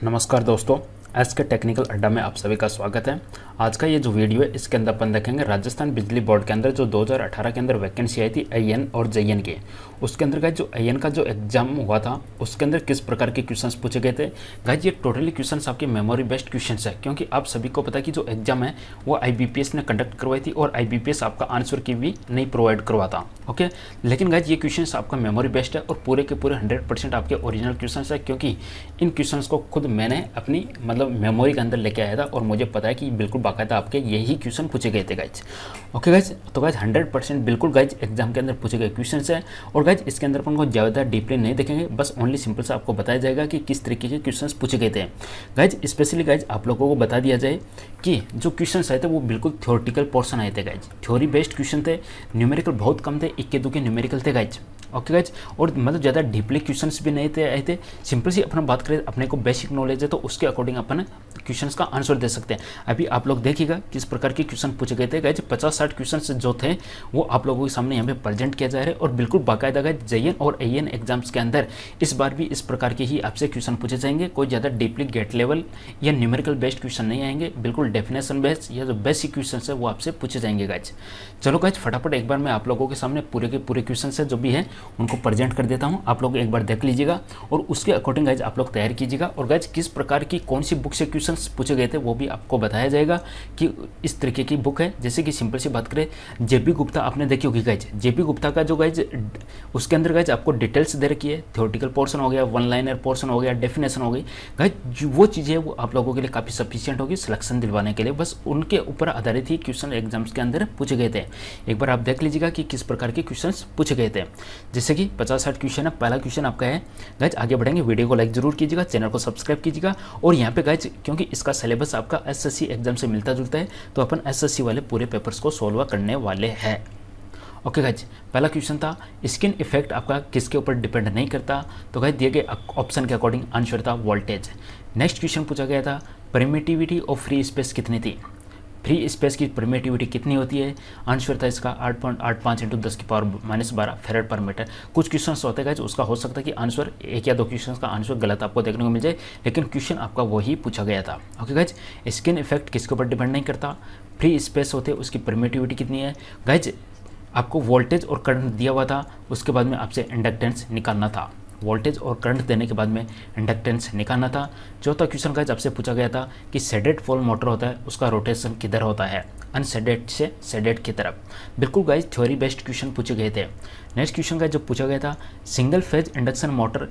नमस्कार दोस्तों, एस के टेक्निकल अड्डा में आप सभी का स्वागत है। आज का ये जो वीडियो है इसके अंदर अपन देखेंगे राजस्थान बिजली बोर्ड के अंदर जो 2018 के अंदर वैकेंसी आई थी AN और JN की। उसके अंदर गाइज जो AN का जो एग्जाम हुआ था उसके अंदर किस प्रकार के क्वेश्चंस पूछे गए थे। गाइज ये टोटली क्वेश्चंस आपके मेमोरी बेस्ड क्वेश्चंस है, क्योंकि आप सभी को पता है कि जो एग्जाम है वो IBPS ने कंडक्ट करवाई थी और IBPS आपका आंसर की भी नहीं प्रोवाइड करवाता। ओके, लेकिन गाइज ये क्वेश्चंस आपका मेमोरी बेस्ड है और पूरे के पूरे 100% आपके ओरिजिनल क्वेश्चंस है, क्योंकि इन क्वेश्चंस को खुद मैंने अपनी मेमोरी के अंदर लेके आया था और मुझे पता है कि बिल्कुल बाकायदा आपके यही क्वेश्चन पूछे गए थे गाइज। ओके गाइज, तो गाइज 100% बिल्कुल गाइज एग्जाम के अंदर पूछे गए क्वेश्चन है। और गाइज इसके अंदर अपन को ज़्यादा डीपली नहीं देखेंगे, बस ओनली सिंपल से आपको बताया जाएगा कि किस तरीके के क्वेश्चन पूछे गए थे। गाइज स्पेशली गाइज आप लोगों को बता दिया जाए कि जो क्वेश्चन आए थे वो बिल्कुल थ्योरेटिकल पोर्सन आए थे गाइज, थ्योरी बेस्ड क्वेश्चन थे, न्यूमेरिकल बहुत कम थे, इक्के दुक्के न्यूमेरिकल थे गाइज। ओके गाइज, और मतलब ज़्यादा डीपली क्वेश्चंस भी नहीं थे आए थे। सिंपल सी अपना बात करें, अपने को बेसिक नॉलेज है तो उसके अकॉर्डिंग अपन क्वेश्चंस का आंसर दे सकते हैं। अभी आप लोग देखिएगा किस प्रकार के क्वेश्चन पूछे गए थे गाइज। 50-60 क्वेश्चंस जो थे वो आप लोगों के सामने यहाँ पे प्रेजेंट किया जा रहा है और बिल्कुल बाकायदा गाइज JN और AN एग्जाम्स के अंदर इस बार भी इस प्रकार के ही आपसे क्वेश्चन पूछे जाएंगे। कोई ज़्यादा डीपली गेट लेवल या न्यूमेरिकल बेस्ड क्वेश्चन नहीं आएंगे, बिल्कुल डेफिनेशन बेस्ड या जो बेसिक क्वेश्चन है वो आपसे पूछे जाएंगे गाइज। चलो गाइज फटाफट एक बार मैं आप लोगों के सामने पूरे के पूरे क्वेश्चन है जो भी है उनको प्रेजेंट कर देता हूं। आप लोग एक बार देख लीजिएगा और उसके अकॉर्डिंग गाइज आप लोग तैयार कीजिएगा। और गाइज किस प्रकार की कौन सी बुक से क्वेश्चंस पूछे गए थे वो भी आपको बताया जाएगा कि इस तरीके की बुक है। जैसे कि सिंपल सी बात करें, JP गुप्ता आपने देखी होगी गाइज। JP गुप्ता का जो गाइज उसके अंदर गाइज आपको डिटेल्स दे रखी है, थ्योरेटिकल पोर्शन हो गया, वन लाइनर पोर्शन हो गया, डेफिनेशन हो गई गाइज। वो चीज़ें वो आप लोगों के लिए काफ़ी सफिशियंट होगी सिलेक्शन दिलवाने के लिए, बस उनके ऊपर आधारित ही क्वेश्चन एग्जाम्स के अंदर पूछे गए थे। एक बार आप देख लीजिएगा कि किस प्रकार के क्वेश्चन पूछे गए थे। जैसे कि 50-60 क्वेश्चन है। पहला क्वेश्चन आपका है गाइज, आगे बढ़ेंगे, वीडियो को लाइक जरूर कीजिएगा, चैनल को सब्सक्राइब कीजिएगा। और यहाँ पे गाइज क्योंकि इसका सिलेबस आपका SSC एग्जाम से मिलता जुलता है तो अपन SSC वाले पूरे पेपर्स को सोल्व करने वाले हैं। ओके गाइज, पहला क्वेश्चन था स्किन इफेक्ट आपका किसके ऊपर डिपेंड नहीं करता, तो गाइज दिए गए ऑप्शन के अकॉर्डिंग आंसर था वोल्टेज। नेक्स्ट क्वेश्चन पूछा गया था परमिटिविटी ऑफ फ्री स्पेस कितनी थी, फ्री स्पेस की परमिटिविटी कितनी होती है। आंसर था इसका 8.85 × 10⁻12 फेरेड पर मीटर। कुछ क्वेश्चन होते हैं उसका हो सकता है कि आंसर एक या दो क्वेश्चन का आंसर गलत आपको देखने को मिल जाए, लेकिन क्वेश्चन आपका वही पूछा गया था। ओके गाइज, स्किन इफेक्ट किसके ऊपर डिपेंड नहीं करता, फ्री स्पेस होते हैं उसकी परमिटिविटी कितनी है। गाइज आपको वोल्टेज और करंट दिया हुआ था, उसके बाद में आपसे इंडक्टेंस निकालना था। वोल्टेज और करंट देने के बाद में इंडक्टेंस निकालना था। चौथा क्वेश्चन गाइज आपसे पूछा गया था कि सेडेड पोल मोटर होता है उसका रोटेशन किधर होता है, अनसेडेड से सेडेड की तरफ। बिल्कुल गाइज थ्योरी बेस्ड क्वेश्चन पूछे गए थे। नेक्स्ट क्वेश्चन का जो पूछा गया था सिंगल फेज इंडक्शन मोटर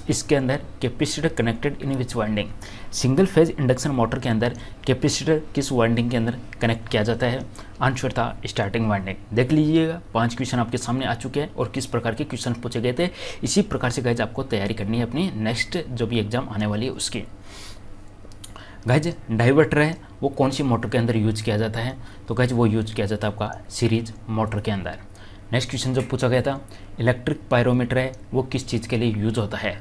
इसके अंदर capacitor connected in which winding. Single phase induction motor के अंदर कैपेसिटर किस वाइंडिंग के अंदर कनेक्ट किया जाता है। आंसर था स्टार्टिंग वाइंडिंग। देख लीजिएगा 5 क्वेश्चन आपके सामने आ चुके हैं और किस प्रकार के क्वेश्चन पूछे गए थे। इसी प्रकार से गाइज आपको तैयारी करनी है अपनी नेक्स्ट जो भी एग्जाम आने वाली है उसकी। गाइज डाइवर्टर है वो कौन सी मोटर के अंदर यूज किया जाता है, तो गाइज वो यूज किया जाता है आपका सीरीज मोटर के अंदर। नेक्स्ट क्वेश्चन जो पूछा गया था इलेक्ट्रिक पायरोमीटर है वो किस चीज़ के लिए यूज होता है।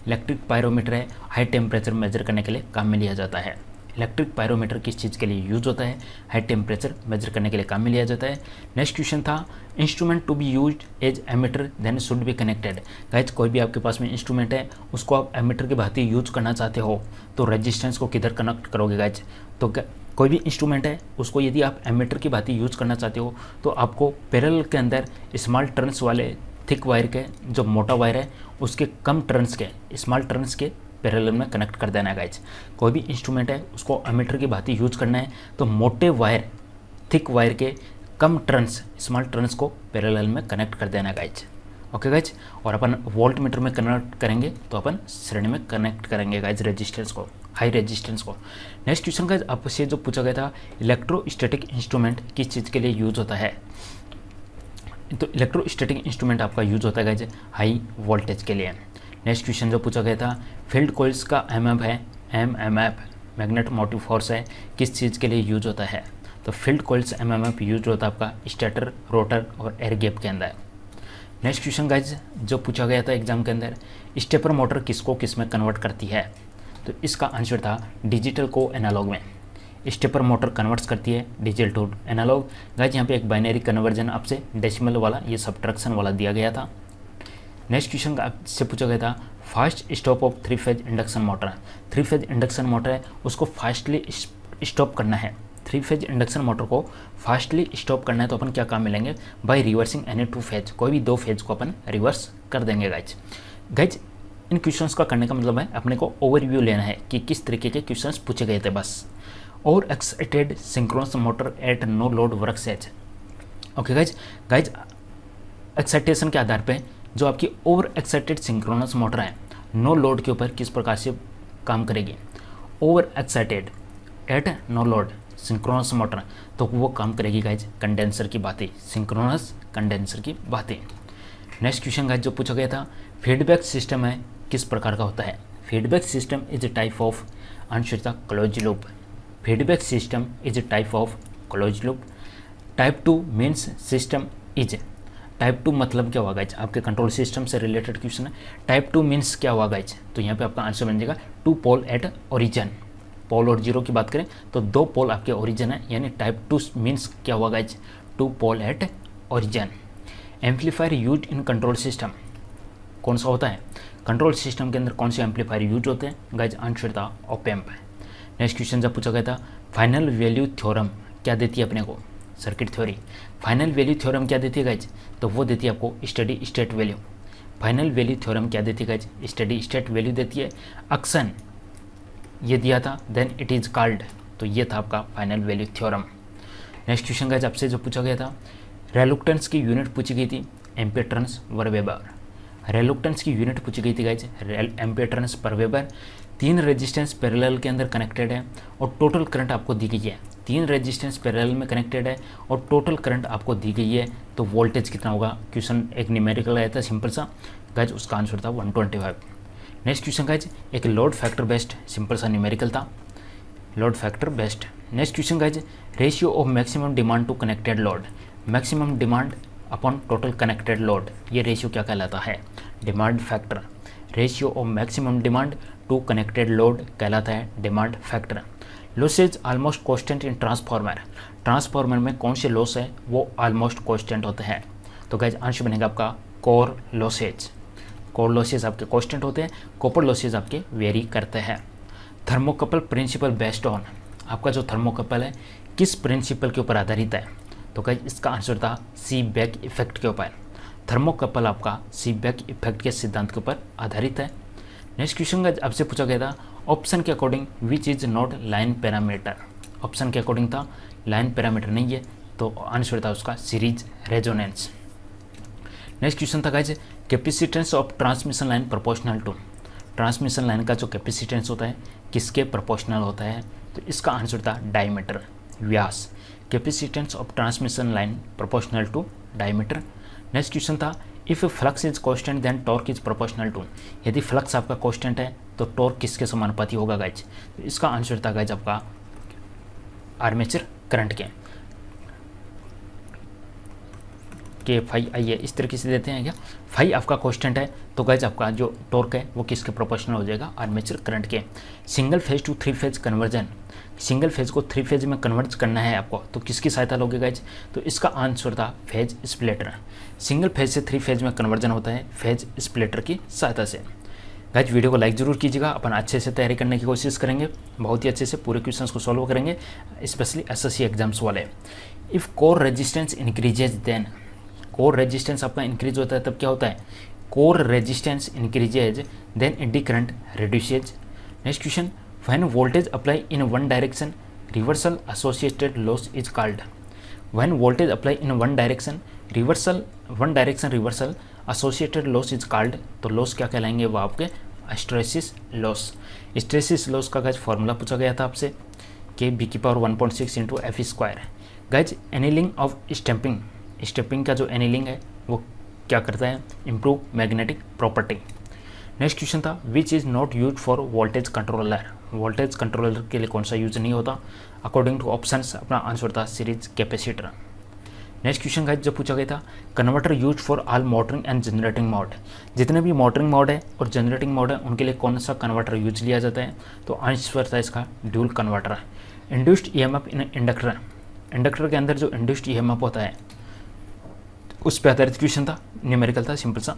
इलेक्ट्रिक पायरोमीटर है हाई टेम्परेचर मेजर करने के लिए काम में लिया जाता है। इलेक्ट्रिक पायरोमीटर किस चीज़ के लिए यूज होता है, हाई टेम्परेचर मेजर करने के लिए काम में लिया जाता है। नेक्स्ट क्वेश्चन था instrument to be used as ammeter then should be connected. Guys कोई भी आपके पास में इंस्ट्रूमेंट है उसको आप एमीटर के भांति यूज करना चाहते हो तो रेजिस्टेंस को किधर कनेक्ट करोगे गाइज। तो कोई भी इंस्ट्रूमेंट है उसको यदि आप एमीटर की भांति यूज करना चाहते हो तो आपको पैरेलल के अंदर स्मॉल टर्न्स वाले थिक वायर के जो मोटा वायर है उसके कम टर्न्स के स्मॉल टर्न्स के पैरेलल में कनेक्ट कर देना है गाइज। कोई भी इंस्ट्रूमेंट है उसको एमीटर की भांति यूज करना है तो मोटे वायर थिक वायर के कम टर्न्स स्मॉल टर्न्स को पैरेलल में कनेक्ट कर देना है गाइज। ओके गाइज, और अपन वोल्ट मीटर में कनेक्ट करेंगे तो अपन श्रेणी में कनेक्ट करेंगे गाइज रेजिस्टेंस को, हाई रेजिस्टेंस को। नेक्स्ट क्वेश्चन गाइज आपसे जो पूछा गया था इलेक्ट्रोस्टैटिक इंस्ट्रूमेंट किस चीज़ के लिए यूज होता है, तो इलेक्ट्रोस्टैटिक इंस्ट्रूमेंट आपका यूज होता है गाइज हाई वोल्टेज के लिए। नेक्स्ट क्वेश्चन जो पूछा गया था फील्ड कॉइल्स का MMF है MMF मैग्नेट मोटिव फोर्स है किस चीज़ के लिए यूज होता है, तो फील्ड कॉइल्स MMF यूज होता है आपका स्टेटर रोटर और एयर गैप के अंदर। नेक्स्ट क्वेश्चन गाइज जो पूछा गया था एग्जाम के अंदर स्टेपर मोटर किसको किस में कन्वर्ट करती है, तो इसका आंसर था डिजिटल को एनालॉग में। स्टेपर मोटर कन्वर्ट्स करती है डिजिटल टू एनालॉग। गाइज यहाँ पे एक बाइनरी कन्वर्जन आपसे डेसिमल वाला ये सब्ट्रैक्शन वाला दिया गया था। नेक्स्ट क्वेश्चन आपसे पूछा गया था fast stop of 3 phase induction motor. 3 phase induction motor है उसको फास्टली स्टॉप करना है, 3 फेज इंडक्शन मोटर को फास्टली स्टॉप करना है तो अपन क्या काम मिलेंगे, बाय रिवर्सिंग एनी 2 फेज, कोई भी 2 फेज को अपन रिवर्स कर देंगे गाइज। इन क्वेश्चंस का करने का मतलब है अपने को ओवरव्यू लेना है कि किस तरीके के क्वेश्चंस पूछे गए थे बस। और excited synchronous motor at no load works as. Okay guys excitation के आधार पे जो आपकी ओवर एक्साइटेड सिंक्रोनस मोटर है नो लोड के ऊपर किस प्रकार से काम करेगी। Over excited at no load synchronous motor तो वो काम करेगी गाइज कंडेंसर की बातें, सिंक्रोनस कंडेंसर की बातें। नेक्स्ट क्वेश्चन गाइज जो पूछा गया था फीडबैक सिस्टम है किस प्रकार का होता है। Feedback system is a type of answer था close loop. Feedback system is a type of close loop. Type 2 means system is. Type 2 मतलब क्या हुआ गाइज, आपके कंट्रोल सिस्टम से रिलेटेड क्वेश्चन है। टाइप 2 मीन्स क्या हुआ गाइज, तो यहाँ पे आपका आंसर बन जाएगा 2 पोल एट ओरिजिन। पोल और जीरो की बात करें तो 2 पोल आपके ओरिजिन है, यानी टाइप 2 मीन्स क्या हुआ guys 2 pole at origin. Amplifier use in control system कौन सा होता है, कंट्रोल सिस्टम के अंदर कौन से एम्पलीफायर यूज होते हैं गाइज, आंसर था ऑप एम्प। नेक्स्ट क्वेश्चन जब पूछा गया था फाइनल वैल्यू थ्योरम क्या देती है अपने को, circuit theory. Final value theorem क्या देती है गाइज, तो वो देती है आपको steady state value. Final value theorem क्या देती है गाइज, स्टेडी स्टेट वैल्यू देती है। अक्सन ये दिया था देन इट इज कॉल्ड, तो ये था आपका final value theorem. Next question guys आपसे जो पूछा गया था रेलुक्टेंस की यूनिट पूछी गई थी एम्पीयर टर्न्स पर वेबर। रेलुक्टेंस की यूनिट पूछी गई थी guys ampere turns per weber. 3 resistance parallel के अंदर कनेक्टेड है और टोटल करंट आपको दी गई है। 3 रेजिस्टेंस पैरेलल में कनेक्टेड है और टोटल करंट आपको दी गई है, तो वोल्टेज कितना होगा। क्वेश्चन एक न्यूमेरिकल आया था सिंपल सा गाइज, उसका आंसर था 125। नेक्स्ट क्वेश्चन गाइज एक लोड फैक्टर बेस्ड सिंपल सा न्यूमेरिकल था, load factor based. Next question guys ratio of maximum demand to connected load. Maximum demand upon total connected load, ये ratio क्या कहलाता है, demand factor. Ratio of maximum demand to connected load कहलाता है demand factor. Losses almost constant in transformer. Transformer में कौन से loss है वो ऑलमोस्ट कांस्टेंट होते हैं, तो गाइज आंसर बनेगा आपका कोर लॉसेज। कोर लॉसेज आपके कांस्टेंट होते हैं, कॉपर लॉसेज आपके वेरी करते हैं। थर्मोकपल प्रिंसिपल बेस्ड ऑन, आपका जो थर्मोकपल है किस प्रिंसिपल के ऊपर आधारित है, तो गाइज इसका आंसर था सी बैक इफेक्ट के ऊपर। थर्मोकपल आपका सी बैक इफेक्ट के सिद्धांत के ऊपर आधारित है। नेक्स्ट क्वेश्चन गाइज आपसे पूछा गया था ऑप्शन के according which is not line parameter. Option के अकॉर्डिंग था लाइन पैरामीटर नहीं है, तो आंसर था उसका सीरीज रेजोनेंस। नेक्स्ट क्वेश्चन था guys capacitance of transmission line proportional to. Transmission line का जो कैपेसिटेंस होता है किसके प्रोपोर्शनल होता है, तो इसका आंसर था डायमीटर, व्यास। Capacitance of transmission line proportional to diameter. Next question था if flux is constant then torque is proportional to. यदि फ्लक्स आपका कांस्टेंट है तो टॉर्क किसके समानुपाती होगा गाइज, तो इसका आंसर था गाइज आपका आर्मेचर करंट के फाई आइए इस तरीके से देते हैं क्या, फाई आपका कांस्टेंट है तो गाइज आपका जो टॉर्क है वो किसके प्रोपोर्शनल हो जाएगा, आर्मेचर करंट के। Single phase two 3 phase conversion, single phase को 3 फेज में कन्वर्ट करना है आपको, तो किसकी सहायता लोगे गाइज, तो इसका आंसर था फेज स्प्लिटर। सिंगल फेज से 3 फेज में कन्वर्जन होता है फेज स्प्लिटर की सहायता से। गाइज वीडियो को लाइक जरूर कीजिएगा, अपन अच्छे से तैयारी करने की कोशिश करेंगे, बहुत ही अच्छे से पूरे क्वेश्चंस को सॉल्व करेंगे, स्पेशली एसएससी एग्जाम्स वाले। If core resistance increases then, core resistance आपका इंक्रीज होता है तब क्या होता है, core resistance increases then eddy current reduces. Next question when voltage apply in one direction reversal associated loss is called. When voltage apply in one direction reversal associated loss is called, तो loss क्या कहलाएंगे वो आपके hysteresis loss. Hysteresis loss का guys formula पूछा गया था आपसे कि बी की power 1.6 into F square. Guys annealing of stamping, stamping का जो एनीलिंग है वो क्या करता है, improve magnetic property. Next question था which is not use for voltage controller. Voltage controller के लिए कौन सा यूज नहीं होता, अकॉर्डिंग टू ऑप्शंस अपना आंसर था series capacitor. Next question guys जो पूछा गया था converter use for all motoring and generating mode. जितने भी मोटरिंग मोड है और जनरेटिंग मोड है उनके लिए कौन सा कन्वर्टर यूज लिया जाता है, तो आंसर था इसका dual converter. Induced EMF in inductor, inductor के अंदर जो इंड्यूस्ड ईएमएफ होता है उस पर आधारित क्वेश्चन था, न्यूमेरिकल था सिंपल सा।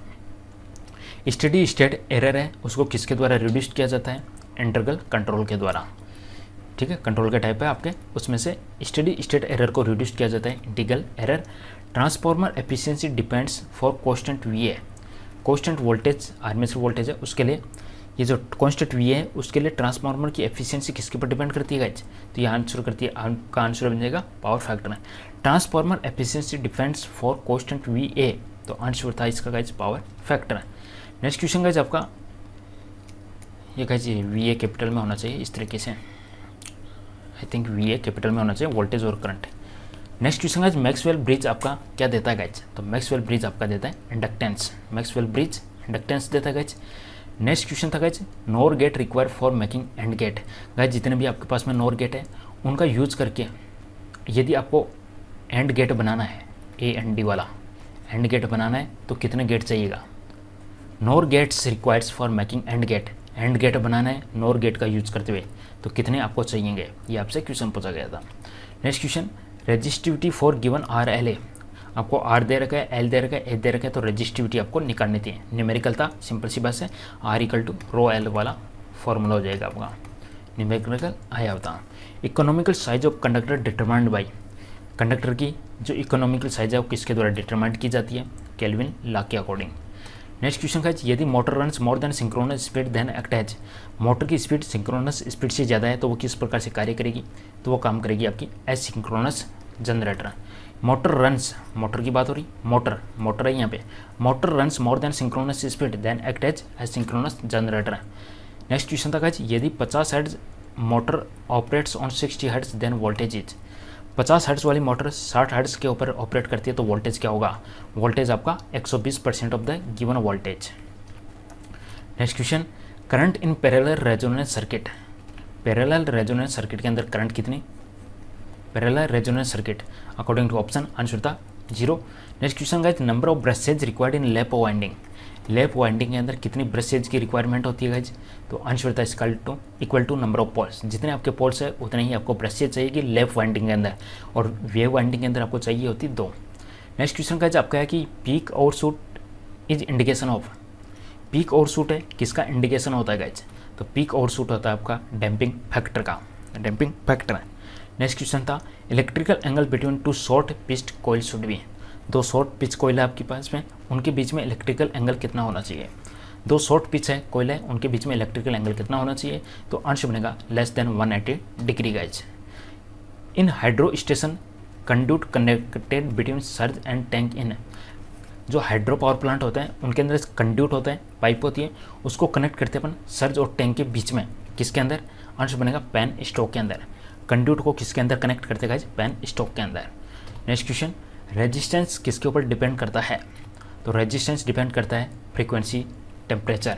स्टेडी स्टेट एरर है उसको किसके द्वारा रिड्यूस किया जाता है, इंटीग्रल कंट्रोल के द्वारा। ठीक है, कंट्रोल का टाइप है आपके, उसमें से स्टेडी स्टेट एरर को रिड्यूस किया जाता है integral error. Transformer efficiency depends for constant वीए, constant voltage armature voltage है उसके लिए, ये जो कांस्टेंट वीए है उसके लिए ट्रांसफार्मर की एफिशिएंसी किसके ऊपर डिपेंड करती है गाइज, तो ये आंसर करती है, आपका आंसर बन जाएगा पावर फैक्टर है। Transformer efficiency depends for constant वीए, तो आंसर था इसका गाइज पावर फैक्टर है। नेक्स्ट क्वेश्चन गाइज आपका, ये गाइज वीए कैपिटल में होना चाहिए इस तरीके से, आई थिंक वीए कैपिटल में होना चाहिए, वोल्टेज और current. Next question guys Maxwell bridge आपका क्या देता है गाइज, तो मैक्सवेल ब्रिज आपका देता है इंडक्टेंस, मैक्सवेल ब्रिज इंडक्टेंस देता है गाइज। नेक्स्ट क्वेश्चन था guys nor gate require for making and gate, guys जितने भी आपके पास में नोर गेट है उनका यूज करके यदि आपको एंड गेट बनाना है, ए एंड डी वाला एंड गेट बनाना है तो कितने गेट चाहिएगा, NOR gates requires for making and gate बनाना है नोर गेट का यूज करते हुए तो कितने आपको चाहिएंगे, ये आपसे क्वेश्चन पूछा गया था। Next question resistivity for given R L A, आपको आर दे रखा है, एल दे रखा है, ए दे रखा है, तो रेजिस्टिविटी आपको निकालनी थी। न्यूमेरिकल था, सिंपल सी बात है, R equal to rho L वाला फॉर्मूला हो जाएगा आपका, न्यूमेरिकल आया होता। Economical size of conductor determined by, conductor की जो इकोनॉमिकल साइज है वो किसके द्वारा डिटरमाइंड की जाती है, केल्विन लॉ के अकॉर्डिंग। नेक्स्ट क्वेश्चन का यदि motor runs more than synchronous speed then act as, motor की स्पीड सिंक्रोनस स्पीड से ज़्यादा है तो वो किस प्रकार से कार्य करेगी, तो वो काम करेगी आपकी as synchronous generator. Motor runs, motor की बात हो रही, मोटर है यहाँ पे, motor runs more than synchronous speed then act as synchronous generator. Next question था गाइस यदि 50 hertz motor operates on 60 hertz then voltage is, 50 hertz वाली मोटर 60 हर्ट्ज के ऊपर ऑपरेट करती है तो वोल्टेज क्या होगा, वोल्टेज आपका 120% of the given voltage. Next question current in parallel resonance circuit, parallel resonance circuit के अंदर करंट कितनी, parallel resonance circuit according to option answer था 0। Next question guys number of brushes required in lap winding, lap winding के अंदर कितनी brushes की requirement होती है गाइज, तो आंसर था इसका equal to number of poles, जितने आपके पोल्स है उतने ही आपको ब्रशेज चाहिए कि लैप वाइंडिंग के अंदर, और वेव वाइंडिंग के अंदर आपको चाहिए होती 2। नेक्स्ट क्वेश्चन गाइज आपका है कि पीक और shoot is indication of, peak और शूट है किसका इंडिकेशन होता है गाइज, तो पीक और शूट होता है आपका डैम्पिंग फैक्टर का, डैम्पिंग फैक्टर है। नेक्स्ट क्वेश्चन था electrical angle between two short pitched coil should be, 2 short pitch coil है आपके पास में, उनके बीच में इलेक्ट्रिकल एंगल कितना होना चाहिए, 2 शॉर्ट पिच है कोयल है उनके बीच में इलेक्ट्रिकल एंगल कितना होना चाहिए, तो आंसर बनेगा less than 180 degree guys. In hydro station conduit connected between surge and tank in, जो हाइड्रो पावर प्लांट होते हैं उनके अंदर कंड्यूट होता है, पाइप होती है, उसको कनेक्ट करते हैं अपन सर्ज और टैंक के बीच में, किसके अंदर, आंसर बनेगा पेन स्टॉक के अंदर। कंड्यूट को किसके अंदर कनेक्ट करते हैं, पेन स्टॉक के अंदर। नेक्स्ट क्वेश्चन रेजिस्टेंस किसके ऊपर डिपेंड करता है, तो रेजिस्टेंस डिपेंड करता है frequency temperature.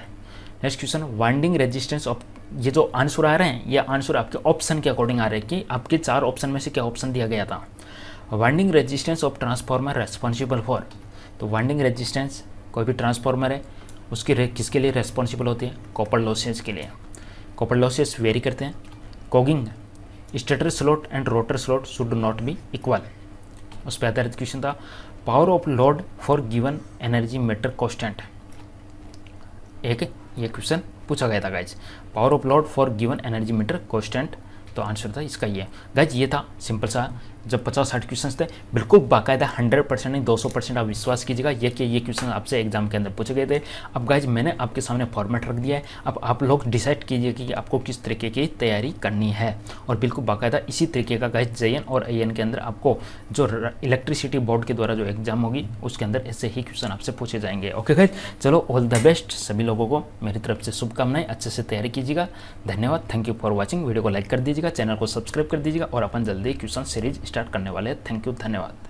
Next question winding resistance of, ये जो आंसर आ रहे हैं ये आंसर आपके ऑप्शन के अकॉर्डिंग आ रहे हैं कि आपके 4 ऑप्शन में से क्या ऑप्शन दिया गया था। Winding resistance of transformer responsible for, तो वाइंडिंग रेजिस्टेंस कोई भी ट्रांसफार्मर है उसकी किसके लिए रेस्पॉन्सिबल होती है, कॉपर लॉसेस के लिए, कॉपर लॉसेस वेरी करते हैं। Cogging stator slot and rotor slot should not be equal, उस पर आधारित क्वेश्चन था। Power of load for given energy meter constant, एक ये क्वेश्चन पूछा गया था guys, power of load for given energy meter constant, तो आंसर था इसका ये गाइज। ये था सिंपल सा, जब 50-60 क्वेश्चन थे बिल्कुल बाकायदा 100% नहीं 200% आप विश्वास कीजिएगा ये कि ये क्वेश्चन आपसे एग्जाम के अंदर पूछे गए थे। अब गाइज मैंने आपके सामने फॉर्मेट रख दिया है, अब आप लोग डिसाइड कीजिए कि आपको किस तरीके की तैयारी करनी है, और बिल्कुल बाकायदा इसी तरीके का गाइज जेएन और आईएन के अंदर आपको जो इलेक्ट्रिसिटी बोर्ड के द्वारा जो एग्जाम होगी उसके अंदर ऐसे ही क्वेश्चन आपसे पूछे जाएंगे। ओके गाइज, चलो ऑल द बेस्ट सभी लोगों को, मेरी तरफ से शुभकामनाएं, अच्छे से तैयारी कीजिएगा। धन्यवाद, thank you for watching. Video को लाइक कर दीजिएगा, चैनल को सब्सक्राइब कर दीजिएगा, और अपन जल्दी क्वेश्चन सीरीज स्टार्ट करने वाले हैं। थैंक यू, धन्यवाद।